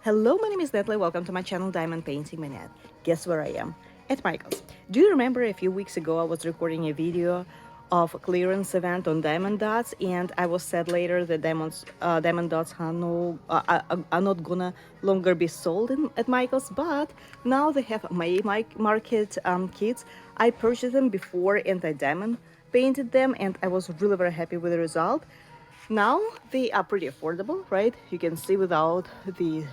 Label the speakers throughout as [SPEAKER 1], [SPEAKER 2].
[SPEAKER 1] Hello, my name is Natalie. Welcome to my channel, Diamond Painting Manette. Guess where I am? At Michael's. Do you remember a few weeks ago I was recording a video of a clearance event on diamond dots, and I was said later that diamond dots are not gonna longer be sold at Michael's, but now they have May Market kits. I purchased them before and I diamond painted them, and I was really very happy with the result. Now they are pretty affordable, right? You can see without the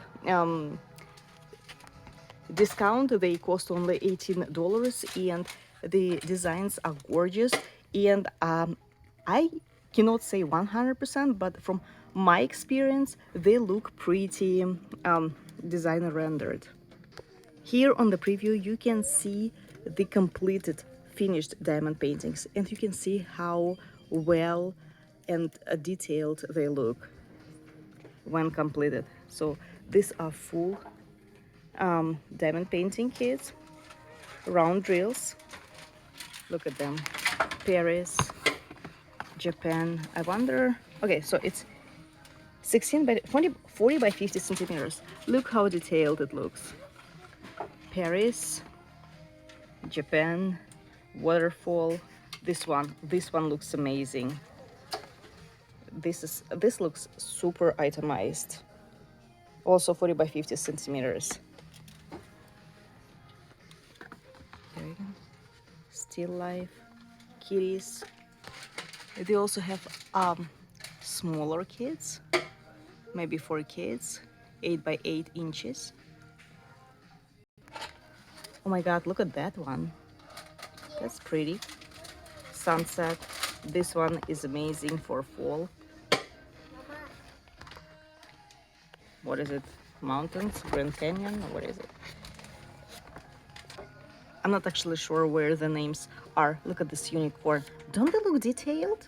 [SPEAKER 1] discount they cost only $18, and the designs are gorgeous. And I cannot say 100%, but from my experience they look pretty designer rendered. Here on the preview you can see the completed finished diamond paintings, and you can see how well and detailed they look when completed. So these are full diamond painting kits, round drills. Look at them. Paris, Japan. I wonder. Okay, so it's 16 by 40 by 50 centimeters. Look how detailed it looks. Paris, Japan, waterfall. This one looks amazing. This looks super itemized. Also 40 by 50 centimeters. There you go. Still life, kitties. They also have smaller kits, maybe for kids, 8 by 8 inches. Oh my god, look at that one. That's pretty. Sunset. This one is amazing for fall. What is it? Mountains? Grand Canyon? Or what is it? I'm not actually sure where the names are. Look at this unicorn. Don't they look detailed?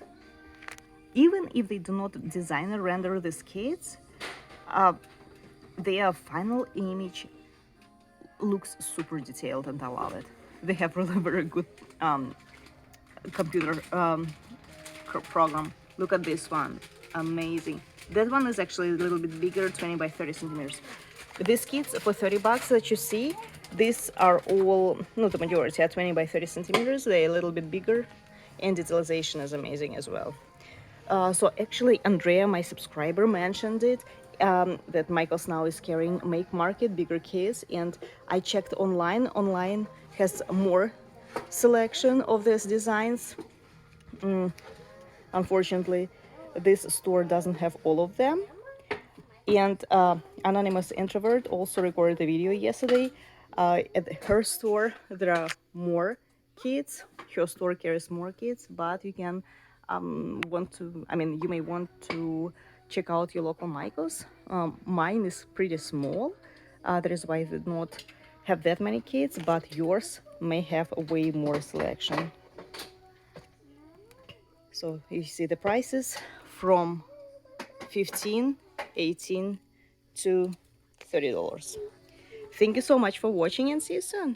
[SPEAKER 1] Even if they do not designer render these kits, their final image looks super detailed, and I love it. They have really very good computer program. Look at this one. Amazing. That one is actually a little bit bigger, 20 by 30 centimeters. These kits for $30 that you see, these are all, not the majority, are 20 by 30 centimeters. They're a little bit bigger, and detalization is amazing as well. So actually, Andrea, my subscriber, mentioned it, that Michael's now is carrying Make Market bigger kits, and I checked online. Online has more selection of these designs. Unfortunately, this store doesn't have all of them. And Anonymous Introvert also recorded a video yesterday. At her store, there are more kits. Her store carries more kits, but you can you may want to check out your local Michaels. Mine is pretty small. That is why I did not have that many kits, but yours may have a way more selection. So you see the prices from $15, $18 to $30. Thank you so much for watching, and see you soon.